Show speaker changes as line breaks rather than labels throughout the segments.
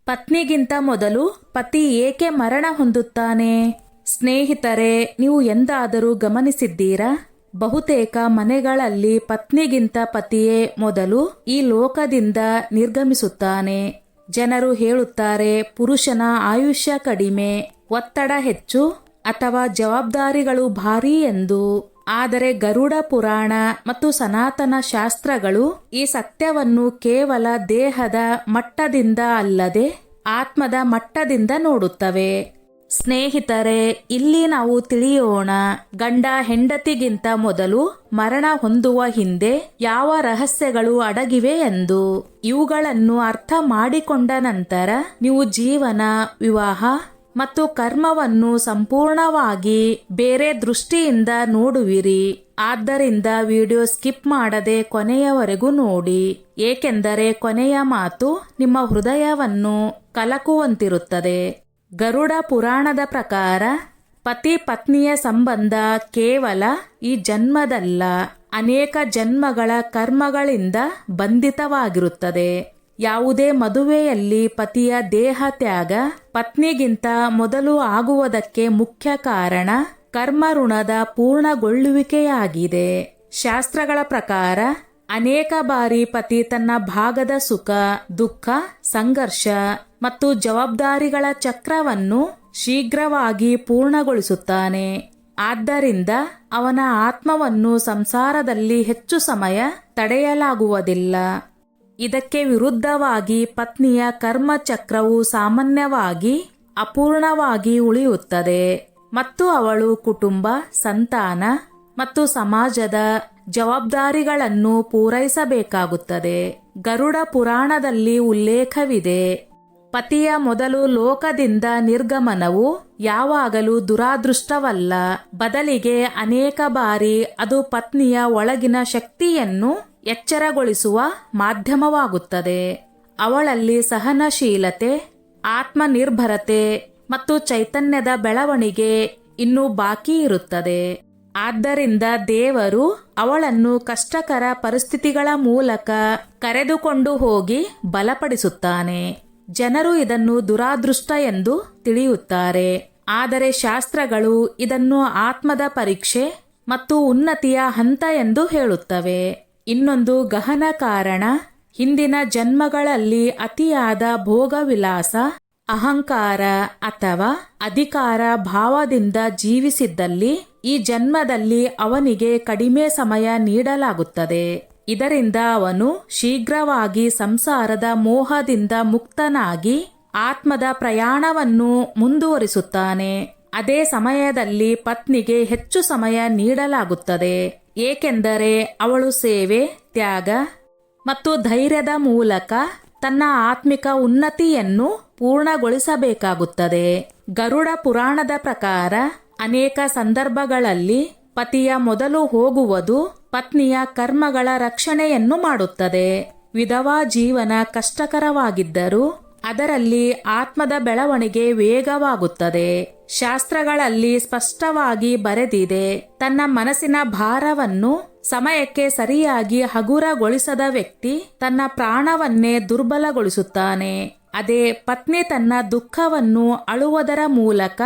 ಪತ್ನಿಗಿಂತ ಮೊದಲು ಪತಿ ಏಕೆ ಮರಣ ಹೊಂದುತ್ತಾನೆ? ಸ್ನೇಹಿತರೆ, ನೀವು ಎಂದಾದರೂ ಗಮನಿಸಿದ್ದೀರಾ? ಬಹುತೇಕ ಮನೆಗಳಲ್ಲಿ ಪತ್ನಿಗಿಂತ ಪತಿಯೇ ಮೊದಲು ಈ ಲೋಕದಿಂದ ನಿರ್ಗಮಿಸುತ್ತಾನೆ. ಜನರು ಹೇಳುತ್ತಾರೆ, ಪುರುಷನ ಆಯುಷ್ಯ ಕಡಿಮೆ, ಒತ್ತಡ ಹೆಚ್ಚು ಅಥವಾ ಜವಾಬ್ದಾರಿಗಳು ಭಾರೀ ಎಂದು. ಆದರೆ ಗರುಡ ಪುರಾಣ ಮತ್ತು ಸನಾತನ ಶಾಸ್ತ್ರಗಳು ಈ ಸತ್ಯವನ್ನು ಕೇವಲ ದೇಹದ ಮಟ್ಟದಿಂದ ಅಲ್ಲದೆ ಆತ್ಮದ ಮಟ್ಟದಿಂದ ನೋಡುತ್ತವೆ. ಸ್ನೇಹಿತರೆ, ಇಲ್ಲಿ ನಾವು ತಿಳಿಯೋಣ, ಗಂಡ ಹೆಂಡತಿಗಿಂತ ಮೊದಲು ಮರಣ ಹೊಂದುವ ಹಿಂದೆ ಯಾವ ರಹಸ್ಯಗಳು ಅಡಗಿವೆ ಎಂದು. ಇವುಗಳನ್ನು ಅರ್ಥ ಮಾಡಿಕೊಂಡ ನಂತರ ನೀವು ಜೀವನ, ವಿವಾಹ ಮತ್ತು ಕರ್ಮವನ್ನು ಸಂಪೂರ್ಣವಾಗಿ ಬೇರೆ ದೃಷ್ಟಿಯಿಂದ ನೋಡುವಿರಿ. ಆದ್ದರಿಂದ ವಿಡಿಯೋ ಸ್ಕಿಪ್ ಮಾಡದೆ ಕೊನೆಯವರೆಗೂ ನೋಡಿ, ಏಕೆಂದರೆ ಕೊನೆಯ ಮಾತು ನಿಮ್ಮ ಹೃದಯವನ್ನು ಕಲಕುವಂತಿರುತ್ತದೆ. ಗರುಡ ಪುರಾಣದ ಪ್ರಕಾರ ಪತಿ ಪತ್ನಿಯ ಸಂಬಂಧ ಕೇವಲ ಈ ಜನ್ಮದಲ್ಲ, ಅನೇಕ ಜನ್ಮಗಳ ಕರ್ಮಗಳಿಂದ ಬಂಧಿತವಾಗಿರುತ್ತದೆ. ಯಾವುದೇ ಮದುವೆಯಲ್ಲಿ ಪತಿಯ ದೇಹ ತ್ಯಾಗ ಪತ್ನಿಗಿಂತ ಮೊದಲು ಆಗುವುದಕ್ಕೆ ಮುಖ್ಯ ಕಾರಣ ಕರ್ಮ ಋಣದ ಪೂರ್ಣಗೊಳ್ಳುವಿಕೆಯಾಗಿದೆ. ಶಾಸ್ತ್ರಗಳ ಪ್ರಕಾರ ಅನೇಕ ಬಾರಿ ಪತಿ ತನ್ನ ಭಾಗದ ಸುಖ, ದುಃಖ, ಸಂಘರ್ಷ ಮತ್ತು ಜವಾಬ್ದಾರಿಗಳ ಚಕ್ರವನ್ನು ಶೀಘ್ರವಾಗಿ ಪೂರ್ಣಗೊಳಿಸುತ್ತಾನೆ. ಆದ್ದರಿಂದ ಅವನ ಆತ್ಮವನ್ನು ಸಂಸಾರದಲ್ಲಿ ಹೆಚ್ಚು ಸಮಯ ತಡೆಯಲಾಗುವುದಿಲ್ಲ. ಇದಕ್ಕೆ ವಿರುದ್ಧವಾಗಿ ಪತ್ನಿಯ ಕರ್ಮಚಕ್ರವು ಸಾಮಾನ್ಯವಾಗಿ ಅಪೂರ್ಣವಾಗಿ ಉಳಿಯುತ್ತದೆ ಮತ್ತು ಅವಳು ಕುಟುಂಬ, ಸಂತಾನ ಮತ್ತು ಸಮಾಜದ ಜವಾಬ್ದಾರಿಗಳನ್ನು ಪೂರೈಸಬೇಕಾಗುತ್ತದೆ. ಗರುಡ ಪುರಾಣದಲ್ಲಿ ಉಲ್ಲೇಖವಿದೆ, ಪತಿಯ ಮೊದಲು ಲೋಕದಿಂದ ನಿರ್ಗಮನವು ಯಾವಾಗಲೂ ದುರಾದೃಷ್ಟವಲ್ಲ, ಬದಲಿಗೆ ಅನೇಕ ಬಾರಿ ಅದು ಪತ್ನಿಯ ಒಳಗಿನ ಶಕ್ತಿಯನ್ನು ಎಚ್ಚರಗೊಳಿಸುವ ಮಾಧ್ಯಮವಾಗುತ್ತದೆ. ಅವಳಲ್ಲಿ ಸಹನಶೀಲತೆ, ಆತ್ಮನಿರ್ಭರತೆ ಮತ್ತು ಚೈತನ್ಯದ ಬೆಳವಣಿಗೆ ಇನ್ನೂ ಬಾಕಿ ಇರುತ್ತದೆ. ಆದ್ದರಿಂದ ದೇವರು ಅವಳನ್ನು ಕಷ್ಟಕರ ಪರಿಸ್ಥಿತಿಗಳ ಮೂಲಕ ಕರೆದುಕೊಂಡು ಹೋಗಿ ಬಲಪಡಿಸುತ್ತಾನೆ. ಜನರು ಇದನ್ನು ದುರಾದೃಷ್ಟ ಎಂದು ತಿಳಿಯುತ್ತಾರೆ, ಆದರೆ ಶಾಸ್ತ್ರಗಳು ಇದನ್ನು ಆತ್ಮದ ಪರೀಕ್ಷೆ ಮತ್ತು ಉನ್ನತಿಯ ಹಂತ ಎಂದು ಹೇಳುತ್ತವೆ. ಇನ್ನೊಂದು ಗಹನ ಕಾರಣ, ಹಿಂದಿನ ಜನ್ಮಗಳಲ್ಲಿ ಅತಿಯಾದ ಭೋಗವಿಲಾಸ, ಅಹಂಕಾರ ಅಥವಾ ಅಧಿಕಾರ ಭಾವದಿಂದ ಜೀವಿಸಿದ್ದಲ್ಲಿ ಈ ಜನ್ಮದಲ್ಲಿ ಅವನಿಗೆ ಕಡಿಮೆ ಸಮಯ ನೀಡಲಾಗುತ್ತದೆ. ಇದರಿಂದ ಅವನು ಶೀಘ್ರವಾಗಿ ಸಂಸಾರದ ಮೋಹದಿಂದ ಮುಕ್ತನಾಗಿ ಆತ್ಮದ ಪ್ರಯಾಣವನ್ನು ಮುಂದುವರಿಸುತ್ತಾನೆ. ಅದೇ ಸಮಯದಲ್ಲಿ ಪತ್ನಿಗೆ ಹೆಚ್ಚು ಸಮಯ ನೀಡಲಾಗುತ್ತದೆ, ಏಕೆಂದರೆ ಅವಳು ಸೇವೆ, ತ್ಯಾಗ ಮತ್ತು ಧೈರ್ಯದ ಮೂಲಕ ತನ್ನ ಆತ್ಮಿಕ ಉನ್ನತಿಯನ್ನು ಪೂರ್ಣಗೊಳಿಸಬೇಕಾಗುತ್ತದೆ. ಗರುಡ ಪುರಾಣದ ಪ್ರಕಾರ ಅನೇಕ ಸಂದರ್ಭಗಳಲ್ಲಿ ಪತಿಯ ಮೊದಲು ಹೋಗುವುದು ಪತ್ನಿಯ ಕರ್ಮಗಳ ರಕ್ಷಣೆಯನ್ನು ಮಾಡುತ್ತದೆ. ವಿಧವಾ ಜೀವನ ಕಷ್ಟಕರವಾಗಿದ್ದರೂ ಅದರಲ್ಲಿ ಆತ್ಮದ ಬೆಳವಣಿಗೆ ವೇಗವಾಗುತ್ತದೆ. ಶಾಸ್ತ್ರಗಳಲ್ಲಿ ಸ್ಪಷ್ಟವಾಗಿ ಬರೆದಿದೆ, ತನ್ನ ಮನಸ್ಸಿನ ಭಾರವನ್ನು ಸಮಯಕ್ಕೆ ಸರಿಯಾಗಿ ಹಗುರಗೊಳಿಸದ ವ್ಯಕ್ತಿ ತನ್ನ ಪ್ರಾಣವನ್ನೇ ದುರ್ಬಲಗೊಳಿಸುತ್ತಾನೆ. ಅದೇ ಪತ್ನಿ ತನ್ನ ದುಃಖವನ್ನು ಅಳುವುದರ ಮೂಲಕ,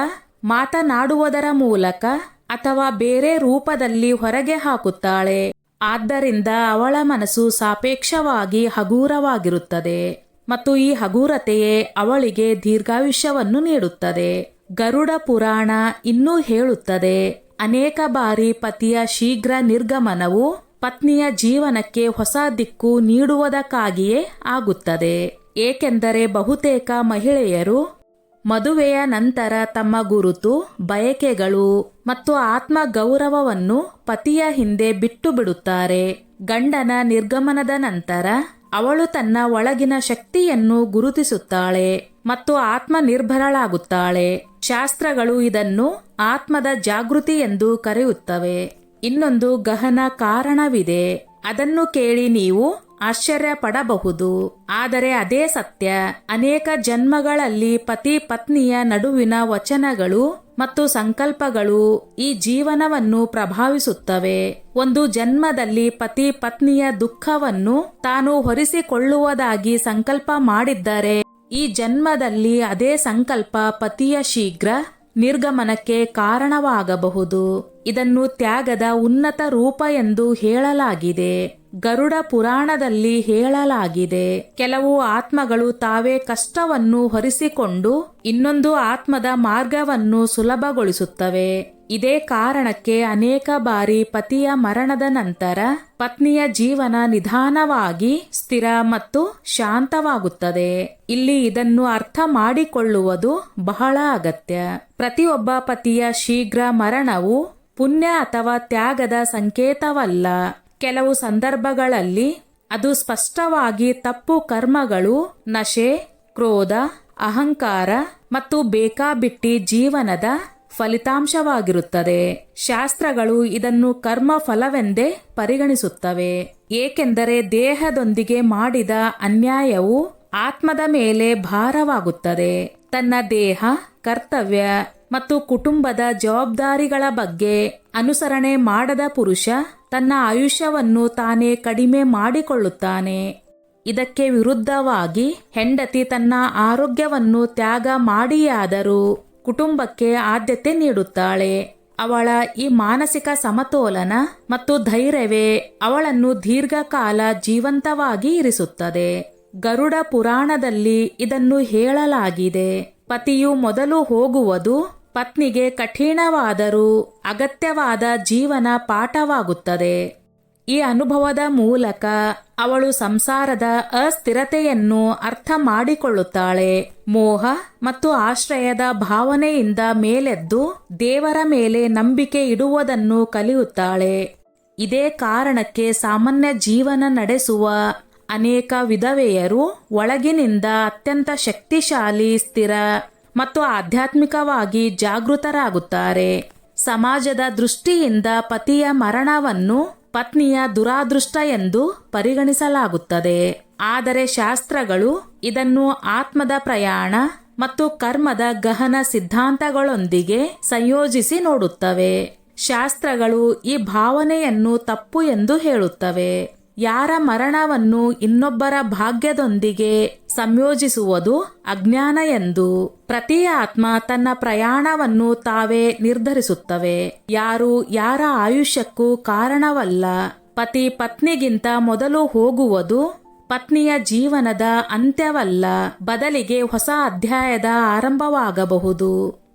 ಮಾತನಾಡುವುದರ ಮೂಲಕ ಅಥವಾ ಬೇರೆ ರೂಪದಲ್ಲಿ ಹೊರಗೆ ಹಾಕುತ್ತಾಳೆ. ಆದ್ದರಿಂದ ಅವಳ ಮನಸ್ಸು ಸಾಪೇಕ್ಷವಾಗಿ ಹಗೂರವಾಗಿರುತ್ತದೆ ಮತ್ತು ಈ ಹಗೂರತೆಯೇ ಅವಳಿಗೆ ದೀರ್ಘಾಯುಷ್ಯವನ್ನು ನೀಡುತ್ತದೆ. ಗರುಡ ಪುರಾಣ ಇನ್ನೂ ಹೇಳುತ್ತದೆ, ಅನೇಕ ಬಾರಿ ಪತಿಯ ಶೀಘ್ರ ನಿರ್ಗಮನವು ಪತ್ನಿಯ ಜೀವನಕ್ಕೆ ಹೊಸ ದಿಕ್ಕು ನೀಡುವುದಕ್ಕಾಗಿಯೇ ಆಗುತ್ತದೆ. ಏಕೆಂದರೆ ಬಹುತೇಕ ಮಹಿಳೆಯರು ಮದುವೆಯ ನಂತರ ತಮ್ಮ ಗುರುತು, ಬಯಕೆಗಳು ಮತ್ತು ಆತ್ಮ ಗೌರವವನ್ನು ಪತಿಯ ಹಿಂದೆ ಬಿಟ್ಟು ಬಿಡುತ್ತಾರೆ. ಗಂಡನ ನಿರ್ಗಮನದ ನಂತರ ಅವಳು ತನ್ನ ಒಳಗಿನ ಶಕ್ತಿಯನ್ನು ಗುರುತಿಸುತ್ತಾಳೆ ಮತ್ತು ಆತ್ಮನಿರ್ಭರಳಾಗುತ್ತಾಳೆ. ಶಾಸ್ತ್ರಗಳು ಇದನ್ನು ಆತ್ಮದ ಜಾಗೃತಿ ಎಂದು ಕರೆಯುತ್ತವೆ. ಇನ್ನೊಂದು ಗಹನ ಕಾರಣವಿದೆ, ಅದನ್ನು ಕೇಳಿ ನೀವು ಆಶ್ಚರ್ಯ ಪಡಬಹುದು, ಆದರೆ ಅದೇ ಸತ್ಯ. ಅನೇಕ ಜನ್ಮಗಳಲ್ಲಿ ಪತಿ ಪತ್ನಿಯ ನಡುವಿನ ವಚನಗಳು ಮತ್ತು ಸಂಕಲ್ಪಗಳು ಈ ಜೀವನವನ್ನು ಪ್ರಭಾವಿಸುತ್ತವೆ. ಒಂದು ಜನ್ಮದಲ್ಲಿ ಪತಿ ಪತ್ನಿಯ ದುಃಖವನ್ನು ತಾನು ಹೊರಿಸಿಕೊಳ್ಳುವುದಾಗಿ ಸಂಕಲ್ಪ ಮಾಡಿದ್ದರೆ ಈ ಜನ್ಮದಲ್ಲಿ ಅದೇ ಸಂಕಲ್ಪ ಪತಿಯ ಶೀಘ್ರ ನಿರ್ಗಮನಕ್ಕೆ ಕಾರಣವಾಗಬಹುದು. ಇದನ್ನು ತ್ಯಾಗದ ಉನ್ನತ ರೂಪ ಎಂದು ಹೇಳಲಾಗಿದೆ. ಗರುಡ ಪುರಾಣದಲ್ಲಿ ಹೇಳಲಾಗಿದೆ, ಕೆಲವು ಆತ್ಮಗಳು ತಾವೇ ಕಷ್ಟವನ್ನು ಹೊರಿಸಿಕೊಂಡು ಇನ್ನೊಂದು ಆತ್ಮದ ಮಾರ್ಗವನ್ನು ಸುಲಭಗೊಳಿಸುತ್ತವೆ. ಇದೇ ಕಾರಣಕ್ಕೆ ಅನೇಕ ಬಾರಿ ಪತಿಯ ಮರಣದ ನಂತರ ಪತ್ನಿಯ ಜೀವನ ನಿಧಾನವಾಗಿ ಸ್ಥಿರ ಮತ್ತು ಶಾಂತವಾಗುತ್ತದೆ. ಇಲ್ಲಿ ಇದನ್ನು ಅರ್ಥ ಮಾಡಿಕೊಳ್ಳುವುದು ಬಹಳ ಅಗತ್ಯ. ಪ್ರತಿಯೊಬ್ಬ ಪತಿಯ ಶೀಘ್ರ ಮರಣವು ಪುಣ್ಯ ಅಥವಾ ತ್ಯಾಗದ ಸಂಕೇತವಲ್ಲ. ಕೆಲವು ಸಂದರ್ಭಗಳಲ್ಲಿ ಅದು ಸ್ಪಷ್ಟವಾಗಿ ತಪ್ಪು ಕರ್ಮಗಳು, ನಶೆ, ಕ್ರೋಧ, ಅಹಂಕಾರ ಮತ್ತು ಬೇಕಾಬಿಟ್ಟಿ ಜೀವನದ ಫಲಿತಾಂಶವಾಗಿರುತ್ತದೆ. ಶಾಸ್ತ್ರಗಳು ಇದನ್ನು ಕರ್ಮ ಫಲವೆಂದೇ ಪರಿಗಣಿಸುತ್ತವೆ, ಏಕೆಂದರೆ ದೇಹದೊಂದಿಗೆ ಮಾಡಿದ ಅನ್ಯಾಯವು ಆತ್ಮದ ಮೇಲೆ ಭಾರವಾಗುತ್ತದೆ. ತನ್ನ ದೇಹ, ಕರ್ತವ್ಯ ಮತ್ತು ಕುಟುಂಬದ ಜವಾಬ್ದಾರಿಗಳ ಬಗ್ಗೆ ಅನುಸರಣೆ ಮಾಡದ ಪುರುಷ ತನ್ನ ಆಯುಷ್ಯವನ್ನು ತಾನೇ ಕಡಿಮೆ ಮಾಡಿಕೊಳ್ಳುತ್ತಾನೆ. ಇದಕ್ಕೆ ವಿರುದ್ಧವಾಗಿ ಹೆಂಡತಿ ತನ್ನ ಆರೋಗ್ಯವನ್ನು ತ್ಯಾಗ ಮಾಡಿಯಾದರೂ ಕುಟುಂಬಕ್ಕೆ ಆದ್ಯತೆ ನೀಡುತ್ತಾಳೆ. ಅವಳ ಈ ಮಾನಸಿಕ ಸಮತೋಲನ ಮತ್ತು ಧೈರ್ಯವೇ ಅವಳನ್ನು ದೀರ್ಘಕಾಲ ಜೀವಂತವಾಗಿ ಇರಿಸುತ್ತದೆ. ಗರುಡ ಪುರಾಣದಲ್ಲಿ ಇದನ್ನು ಹೇಳಲಾಗಿದೆ. ಪತಿಯು ಮೊದಲು ಹೋಗುವುದು ಪತ್ನಿಗೆ ಕಠಿಣವಾದರೂ ಅಗತ್ಯವಾದ ಜೀವನ ಪಾಠವಾಗುತ್ತದೆ. ಈ ಅನುಭವದ ಮೂಲಕ ಅವಳು ಸಂಸಾರದ ಅಸ್ಥಿರತೆಯನ್ನು ಅರ್ಥ ಮಾಡಿಕೊಳ್ಳುತ್ತಾಳೆ. ಮೋಹ ಮತ್ತು ಆಶ್ರಯದ ಭಾವನೆಯಿಂದ ಮೇಲೆದ್ದು ದೇವರ ಮೇಲೆ ನಂಬಿಕೆ ಇಡುವುದನ್ನು ಕಲಿಯುತ್ತಾಳೆ. ಇದೇ ಕಾರಣಕ್ಕೆ ಸಾಮಾನ್ಯ ಜೀವನ ನಡೆಸುವ ಅನೇಕ ವಿಧವೆಯರು ಒಳಗಿನಿಂದ ಅತ್ಯಂತ ಶಕ್ತಿಶಾಲಿ, ಸ್ಥಿರ ಮತ್ತು ಆಧ್ಯಾತ್ಮಿಕವಾಗಿ ಜಾಗೃತರಾಗುತ್ತಾರೆ. ಸಮಾಜದ ದೃಷ್ಟಿಯಿಂದ ಪತಿಯ ಮರಣವನ್ನು ಪತ್ನಿಯ ದುರಾದೃಷ್ಟ ಎಂದು ಪರಿಗಣಿಸಲಾಗುತ್ತದೆ. ಆದರೆ ಶಾಸ್ತ್ರಗಳು ಇದನ್ನು ಆತ್ಮದ ಪ್ರಯಾಣ ಮತ್ತು ಕರ್ಮದ ಗಹನ ಸಿದ್ಧಾಂತಗಳೊಂದಿಗೆ ಸಂಯೋಜಿಸಿ ನೋಡುತ್ತವೆ. ಶಾಸ್ತ್ರಗಳು ಈ ಭಾವನೆಯನ್ನು ತಪ್ಪು ಎಂದು ಹೇಳುತ್ತವೆ. ಯಾರ ಮರಣವನ್ನು ಇನ್ನೊಬ್ಬರ ಭಾಗ್ಯದೊಂದಿಗೆ ಸಂಯೋಜಿಸುವುದು ಅಜ್ಞಾನ ಎಂದು. ಪ್ರತಿ ಆತ್ಮ ತನ್ನ ಪ್ರಯಾಣವನ್ನು ತಾವೇ ನಿರ್ಧರಿಸುತ್ತವೆ. ಯಾರು ಯಾರ ಆಯುಷ್ಯಕ್ಕೂ ಕಾರಣವಲ್ಲ. ಪತಿ ಪತ್ನಿಗಿಂತ ಮೊದಲು ಹೋಗುವುದು ಪತ್ನಿಯ ಜೀವನದ ಅಂತ್ಯವಲ್ಲ, ಬದಲಿಗೆ ಹೊಸ ಅಧ್ಯಾಯದ ಆರಂಭವಾಗಬಹುದು.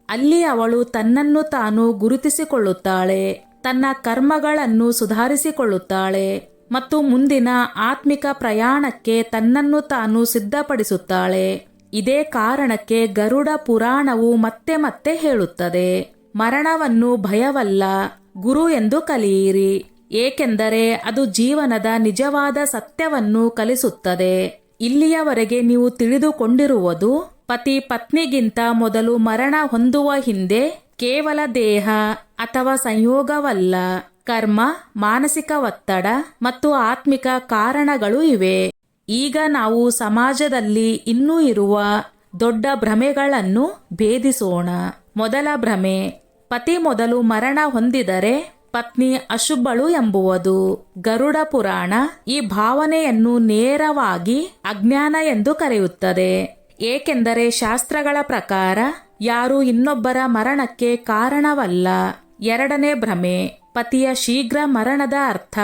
ಅಲ್ಲಿ ಅವಳು ತನ್ನನ್ನು ತಾನು ಗುರುತಿಸಿಕೊಳ್ಳುತ್ತಾಳೆ, ತನ್ನ ಕರ್ಮಗಳನ್ನು ಸುಧಾರಿಸಿಕೊಳ್ಳುತ್ತಾಳೆ ಮತ್ತು ಮುಂದಿನ ಆತ್ಮಿಕ ಪ್ರಯಾಣಕ್ಕೆ ತನ್ನನ್ನು ತಾನು ಸಿದ್ಧಪಡಿಸುತ್ತಾಳೆ. ಇದೇ ಕಾರಣಕ್ಕೆ ಗರುಡ ಪುರಾಣವು ಮತ್ತೆ ಮತ್ತೆ ಹೇಳುತ್ತದೆ, ಮರಣವನ್ನು ಭಯವಲ್ಲ, ಗುರು ಎಂದು ಕಲಿಯಿರಿ, ಏಕೆಂದರೆ ಅದು ಜೀವನದ ನಿಜವಾದ ಸತ್ಯವನ್ನು ಕಲಿಸುತ್ತದೆ. ಇಲ್ಲಿಯವರೆಗೆ ನೀವು ತಿಳಿದುಕೊಂಡಿರುವುದು ಪತಿ ಪತ್ನಿಗಿಂತ ಮೊದಲು ಮರಣ ಹೊಂದುವ ಹಿಂದೆ ಕೇವಲ ದೇಹ ಅಥವಾ ಸಂಯೋಗವಲ್ಲ, ಕರ್ಮ, ಮಾನಸಿಕ ಒತ್ತಡ ಮತ್ತು ಆತ್ಮಿಕ ಕಾರಣಗಳು ಇವೆ. ಈಗ ನಾವು ಸಮಾಜದಲ್ಲಿ ಇನ್ನೂ ಇರುವ ದೊಡ್ಡ ಭ್ರಮೆಗಳನ್ನು ಭೇದಿಸೋಣ. ಮೊದಲ ಭ್ರಮೆ, ಪತಿ ಮೊದಲು ಮರಣ ಹೊಂದಿದರೆ ಪತ್ನಿ ಅಶುಭಳು ಎಂಬುವುದು. ಗರುಡ ಪುರಾಣ ಈ ಭಾವನೆಯನ್ನು ನೇರವಾಗಿ ಅಜ್ಞಾನ ಎಂದು ಕರೆಯುತ್ತದೆ, ಏಕೆಂದರೆ ಶಾಸ್ತ್ರಗಳ ಪ್ರಕಾರ ಯಾರು ಇನ್ನೊಬ್ಬರ ಮರಣಕ್ಕೆ ಕಾರಣವಲ್ಲ. ಎರಡನೇ ಭ್ರಮೆ, ಪತಿಯ ಶೀಘ್ರ ಮರಣದ ಅರ್ಥ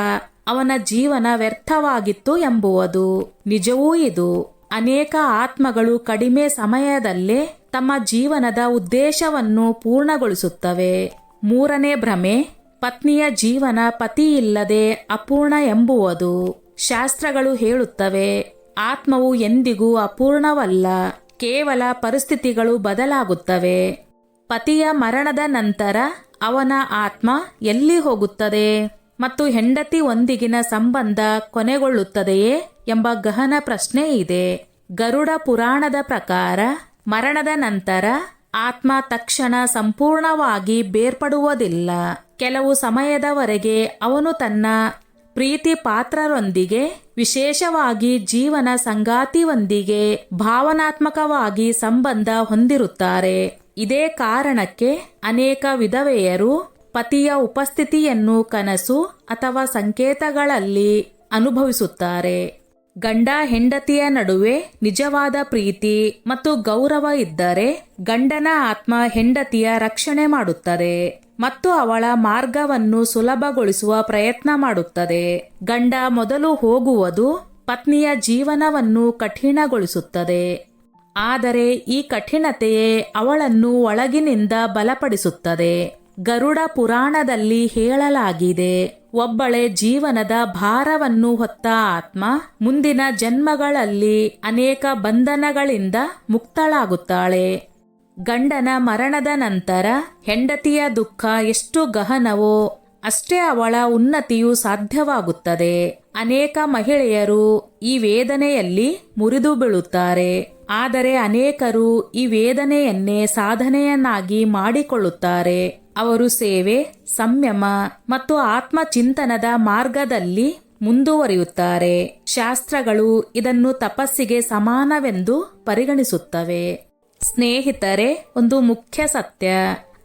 ಅವನ ಜೀವನ ವ್ಯರ್ಥವಾಗಿತ್ತು ಎಂಬುವುದು. ನಿಜವೂ ಇದು. ಅನೇಕ ಆತ್ಮಗಳು ಕಡಿಮೆ ಸಮಯದಲ್ಲೇ ತಮ್ಮ ಜೀವನದ ಉದ್ದೇಶವನ್ನು ಪೂರ್ಣಗೊಳಿಸುತ್ತವೆ. ಮೂರನೇ ಭ್ರಮೆ, ಪತ್ನಿಯ ಜೀವನ ಪತಿಯಿಲ್ಲದೆ ಅಪೂರ್ಣ ಎಂಬುವುದು. ಶಾಸ್ತ್ರಗಳು ಹೇಳುತ್ತವೆ, ಆತ್ಮವು ಎಂದಿಗೂ ಅಪೂರ್ಣವಲ್ಲ, ಕೇವಲ ಪರಿಸ್ಥಿತಿಗಳು ಬದಲಾಗುತ್ತವೆ. ಪತಿಯ ಮರಣದ ನಂತರ ಅವನ ಆತ್ಮ ಎಲ್ಲಿ ಹೋಗುತ್ತದೆ ಮತ್ತು ಹೆಂಡತಿ ಒಂದಿಗಿನ ಸಂಬಂಧ ಕೊನೆಗೊಳ್ಳುತ್ತದೆಯೇ ಎಂಬ ಗಹನ ಪ್ರಶ್ನೆ ಇದೆ. ಗರುಡ ಪುರಾಣದ ಪ್ರಕಾರ ಮರಣದ ನಂತರ ಆತ್ಮ ತಕ್ಷಣ ಸಂಪೂರ್ಣವಾಗಿ ಬೇರ್ಪಡುವುದಿಲ್ಲ. ಕೆಲವು ಸಮಯದವರೆಗೆ ಅವನು ತನ್ನ ಪ್ರೀತಿ ಪಾತ್ರರೊಂದಿಗೆ, ವಿಶೇಷವಾಗಿ ಜೀವನ ಸಂಗಾತಿಯೊಂದಿಗೆ ಭಾವನಾತ್ಮಕವಾಗಿ ಸಂಬಂಧ ಹೊಂದಿರುತ್ತಾರೆ. ಇದೇ ಕಾರಣಕ್ಕೆ ಅನೇಕ ವಿಧವೆಯರು ಪತಿಯ ಉಪಸ್ಥಿತಿಯನ್ನು ಕನಸು ಅಥವಾ ಸಂಕೇತಗಳಲ್ಲಿ ಅನುಭವಿಸುತ್ತಾರೆ. ಗಂಡ ಹೆಂಡತಿಯ ನಡುವೆ ನಿಜವಾದ ಪ್ರೀತಿ ಮತ್ತು ಗೌರವ ಇದ್ದರೆ ಗಂಡನ ಆತ್ಮ ಹೆಂಡತಿಯ ರಕ್ಷಣೆ ಮಾಡುತ್ತದೆ ಮತ್ತು ಅವಳ ಮಾರ್ಗವನ್ನು ಸುಲಭಗೊಳಿಸುವ ಪ್ರಯತ್ನ ಮಾಡುತ್ತದೆ. ಗಂಡ ಮೊದಲು ಹೋಗುವುದು ಪತ್ನಿಯ ಜೀವನವನ್ನು ಕಠಿಣಗೊಳಿಸುತ್ತದೆ. ಆದರೆ ಈ ಕಠಿಣತೆಯೇ ಅವಳನ್ನು ಒಳಗಿನಿಂದ ಬಲಪಡಿಸುತ್ತದೆ. ಗರುಡ ಪುರಾಣದಲ್ಲಿ ಹೇಳಲಾಗಿದೆ, ಒಬ್ಬಳೆ ಜೀವನದ ಭಾರವನ್ನು ಹೊತ್ತ ಆತ್ಮ ಮುಂದಿನ ಜನ್ಮಗಳಲ್ಲಿ ಅನೇಕ ಬಂಧನಗಳಿಂದ ಮುಕ್ತಳಾಗುತ್ತಾಳೆ. ಗಂಡನ ಮರಣದ ನಂತರ ಹೆಂಡತಿಯ ದುಃಖ ಎಷ್ಟು ಗಹನವೋ ಅಷ್ಟೇ ಅವಳ ಉನ್ನತಿಯು ಸಾಧ್ಯವಾಗುತ್ತದೆ. ಅನೇಕ ಮಹಿಳೆಯರು ಈ ವೇದನೆಯಲ್ಲಿ ಮುರಿದು ಬೀಳುತ್ತಾರೆ, ಆದರೆ ಅನೇಕರು ಈ ವೇದನೆಯನ್ನೇ ಸಾಧನೆಯನ್ನಾಗಿ ಮಾಡಿಕೊಳ್ಳುತ್ತಾರೆ. ಅವರು ಸೇವೆ, ಸಂಯಮ ಮತ್ತು ಆತ್ಮಚಿಂತನದ ಮಾರ್ಗದಲ್ಲಿ ಮುಂದುವರಿಯುತ್ತಾರೆ. ಶಾಸ್ತ್ರಗಳು ಇದನ್ನು ತಪಸ್ಸಿಗೆ ಸಮಾನವೆಂದು ಪರಿಗಣಿಸುತ್ತವೆ. ಸ್ನೇಹಿತರೆ, ಒಂದು ಮುಖ್ಯ ಸತ್ಯ,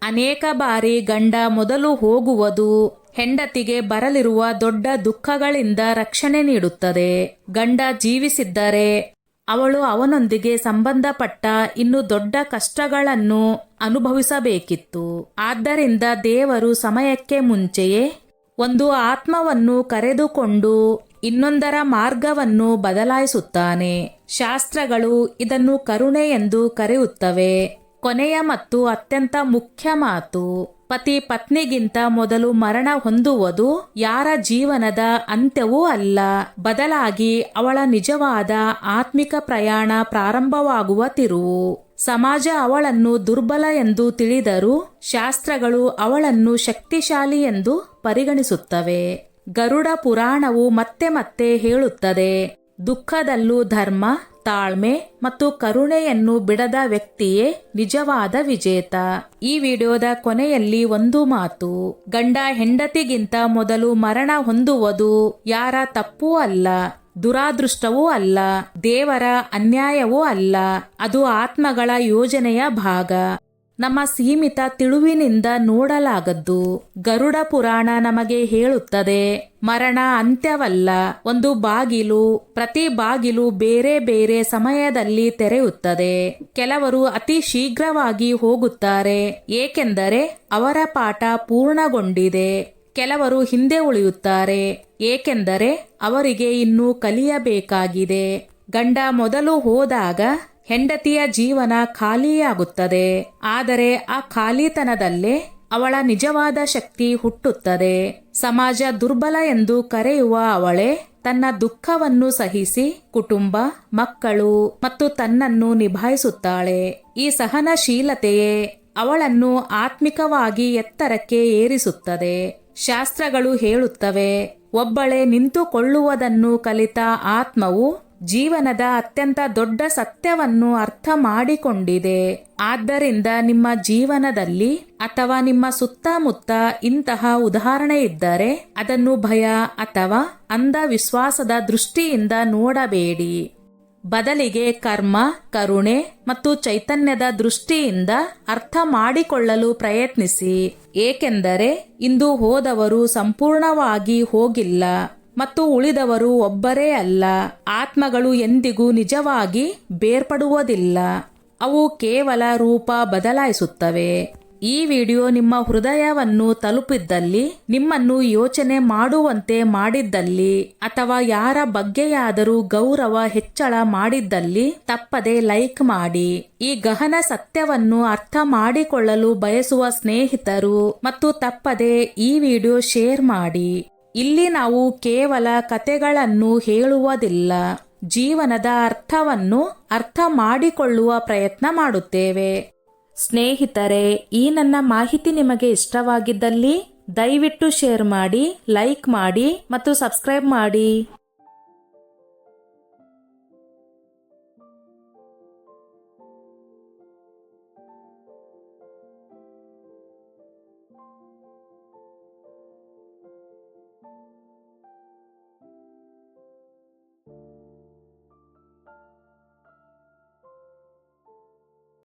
ಅನೇಕ ಬಾರಿ ಗಂಡ ಮೊದಲು ಹೋಗುವುದು ಹೆಂಡತಿಗೆ ಬರಲಿರುವ ದೊಡ್ಡ ದುಃಖಗಳಿಂದ ರಕ್ಷಣೆ ನೀಡುತ್ತದೆ. ಗಂಡ ಜೀವಿಸಿದ್ದರೆ ಅವಳು ಅವನೊಂದಿಗೆ ಸಂಬಂಧಪಟ್ಟ ಇನ್ನು ದೊಡ್ಡ ಕಷ್ಟಗಳನ್ನು ಅನುಭವಿಸಬೇಕಿತ್ತು. ಆದ್ದರಿಂದ ದೇವರು ಸಮಯಕ್ಕೆ ಮುಂಚೆಯೇ ಒಂದು ಆತ್ಮವನ್ನು ಕರೆದುಕೊಂಡು ಇನ್ನೊಂದರ ಮಾರ್ಗವನ್ನು ಬದಲಾಯಿಸುತ್ತಾನೆ. ಶಾಸ್ತ್ರಗಳು ಇದನ್ನು ಕರುಣೆ ಎಂದು ಕರೆಯುತ್ತವೆ. ಕೊನೆಯ ಮತ್ತು ಅತ್ಯಂತ ಮುಖ್ಯ ಮಾತು, ಪತಿ ಪತ್ನಿಗಿಂತ ಮೊದಲು ಮರಣ ಹೊಂದುವುದು ಯಾರ ಜೀವನದ ಅಂತ್ಯವೂ ಅಲ್ಲ, ಬದಲಾಗಿ ಅವಳ ನಿಜವಾದ ಆತ್ಮಿಕ ಪ್ರಯಾಣ ಪ್ರಾರಂಭವಾಗುವ ತಿರುವು. ಸಮಾಜ ಅವಳನ್ನು ದುರ್ಬಲ ಎಂದು ತಿಳಿದರೂ ಶಾಸ್ತ್ರಗಳು ಅವಳನ್ನು ಶಕ್ತಿಶಾಲಿ ಎಂದು ಪರಿಗಣಿಸುತ್ತವೆ. ಗರುಡ ಪುರಾಣವು ಮತ್ತೆ ಮತ್ತೆ ಹೇಳುತ್ತದೆ, ದುಃಖದಲ್ಲೂ ಧರ್ಮ, ತಾಳ್ಮೆ ಮತ್ತು ಕರುಣೆಯನ್ನು ಬಿಡದ ವ್ಯಕ್ತಿಯೇ ನಿಜವಾದ ವಿಜೇತ. ಈ ವಿಡಿಯೋದ ಕೊನೆಯಲ್ಲಿ ಒಂದು ಮಾತು, ಗಂಡ ಹೆಂಡತಿಗಿಂತ ಮೊದಲು ಮರಣ ಹೊಂದುವುದು ಯಾರ ತಪ್ಪೂ ಅಲ್ಲ, ದುರಾದೃಷ್ಟವೂ ಅಲ್ಲ, ದೇವರ ಅನ್ಯಾಯವೂ ಅಲ್ಲ. ಅದು ಆತ್ಮಗಳ ಯೋಜನೆಯ ಭಾಗ, ನಮ್ಮ ಸೀಮಿತ ತಿಳುವಿನಿಂದ ನೋಡಲಾಗದ್ದು. ಗರುಡ ಪುರಾಣ ನಮಗೆ ಹೇಳುತ್ತದೆ, ಮರಣ ಅಂತ್ಯವಲ್ಲ, ಒಂದು ಬಾಗಿಲು. ಪ್ರತಿ ಬಾಗಿಲು ಬೇರೆ ಬೇರೆ ಸಮಯದಲ್ಲಿ ತೆರೆಯುತ್ತದೆ. ಕೆಲವರು ಅತಿ ಶೀಘ್ರವಾಗಿ ಹೋಗುತ್ತಾರೆ, ಏಕೆಂದರೆ ಅವರ ಪಾಠ ಪೂರ್ಣಗೊಂಡಿದೆ. ಕೆಲವರು ಹಿಂದೆ ಉಳಿಯುತ್ತಾರೆ, ಏಕೆಂದರೆ ಅವರಿಗೆ ಇನ್ನೂ ಕಲಿಯಬೇಕಾಗಿದೆ. ಗಂಡ ಮೊದಲು ಹೋದಾಗ ಹೆಂಡತಿಯ ಜೀವನ ಖಾಲಿಯಾಗುತ್ತದೆ, ಆದರೆ ಆ ಖಾಲಿತನದಲ್ಲೇ ಅವಳ ನಿಜವಾದ ಶಕ್ತಿ ಹುಟ್ಟುತ್ತದೆ. ಸಮಾಜ ದುರ್ಬಲ ಎಂದು ಕರೆಯುವ ಅವಳೇ ತನ್ನ ದುಃಖವನ್ನು ಸಹಿಸಿ ಕುಟುಂಬ, ಮಕ್ಕಳು ಮತ್ತು ತನ್ನನ್ನು ನಿಭಾಯಿಸುತ್ತಾಳೆ. ಈ ಸಹನಶೀಲತೆಯೇ ಅವಳನ್ನು ಆತ್ಮಿಕವಾಗಿ ಎತ್ತರಕ್ಕೆ ಏರಿಸುತ್ತದೆ. ಶಾಸ್ತ್ರಗಳು ಹೇಳುತ್ತವೆ, ಒಬ್ಬಳೇ ನಿಂತುಕೊಳ್ಳುವುದನ್ನು ಕಲಿತ ಆತ್ಮವು ಜೀವನದ ಅತ್ಯಂತ ದೊಡ್ಡ ಸತ್ಯವನ್ನು ಅರ್ಥ ಮಾಡಿಕೊಂಡಿದೆ. ಆದ್ದರಿಂದ ನಿಮ್ಮ ಜೀವನದಲ್ಲಿ ಅಥವಾ ನಿಮ್ಮ ಸುತ್ತಮುತ್ತ ಇಂತಹ ಉದಾಹರಣೆ ಇದ್ದರೆ ಅದನ್ನು ಭಯ ಅಥವಾ ಅಂಧವಿಶ್ವಾಸದ ದೃಷ್ಟಿಯಿಂದ ನೋಡಬೇಡಿ. ಬದಲಿಗೆ ಕರ್ಮ, ಕರುಣೆ ಮತ್ತು ಚೈತನ್ಯದ ದೃಷ್ಟಿಯಿಂದ ಅರ್ಥ ಮಾಡಿಕೊಳ್ಳಲು ಪ್ರಯತ್ನಿಸಿ. ಏಕೆಂದರೆ ಇಂದು ಹೋದವರು ಸಂಪೂರ್ಣವಾಗಿ ಹೋಗಿಲ್ಲ ಮತ್ತು ಉಳಿದವರು ಒಬ್ಬರೇ ಅಲ್ಲ. ಆತ್ಮಗಳು ಎಂದಿಗೂ ನಿಜವಾಗಿ ಬೇರ್ಪಡುವುದಿಲ್ಲ, ಅವು ಕೇವಲ ರೂಪ ಬದಲಾಯಿಸುತ್ತವೆ. ಈ ವಿಡಿಯೋ ನಿಮ್ಮ ಹೃದಯವನ್ನು ತಲುಪಿದ್ದಲ್ಲಿ, ನಿಮ್ಮನ್ನು ಯೋಚನೆ ಮಾಡುವಂತೆ ಮಾಡಿದ್ದಲ್ಲಿ ಅಥವಾ ಯಾರ ಬಗ್ಗೆಯಾದರೂ ಗೌರವ ಹೆಚ್ಚಳ ಮಾಡಿದ್ದಲ್ಲಿ ತಪ್ಪದೆ ಲೈಕ್ ಮಾಡಿ. ಈ ಗಹನ ಸತ್ಯವನ್ನು ಅರ್ಥ ಮಾಡಿಕೊಳ್ಳಲು ಬಯಸುವ ಸ್ನೇಹಿತರು ಮತ್ತು ತಪ್ಪದೆ ಈ ವಿಡಿಯೋ ಶೇರ್ ಮಾಡಿ. ಇಲ್ಲಿ ನಾವು ಕೇವಲ ಕತೆಗಳನ್ನು ಹೇಳುವುದಿಲ್ಲ, ಜೀವನದ ಅರ್ಥವನ್ನು ಅರ್ಥ ಮಾಡಿಕೊಳ್ಳುವ ಪ್ರಯತ್ನ ಮಾಡುತ್ತೇವೆ. ಸ್ನೇಹಿತರೆ, ಈ ನನ್ನ ಮಾಹಿತಿ ನಿಮಗೆ ಇಷ್ಟವಾಗಿದ್ದಲ್ಲಿ ದಯವಿಟ್ಟು ಶೇರ್ ಮಾಡಿ, ಲೈಕ್ ಮಾಡಿ ಮತ್ತು ಸಬ್ಸ್ಕ್ರೈಬ್ ಮಾಡಿ.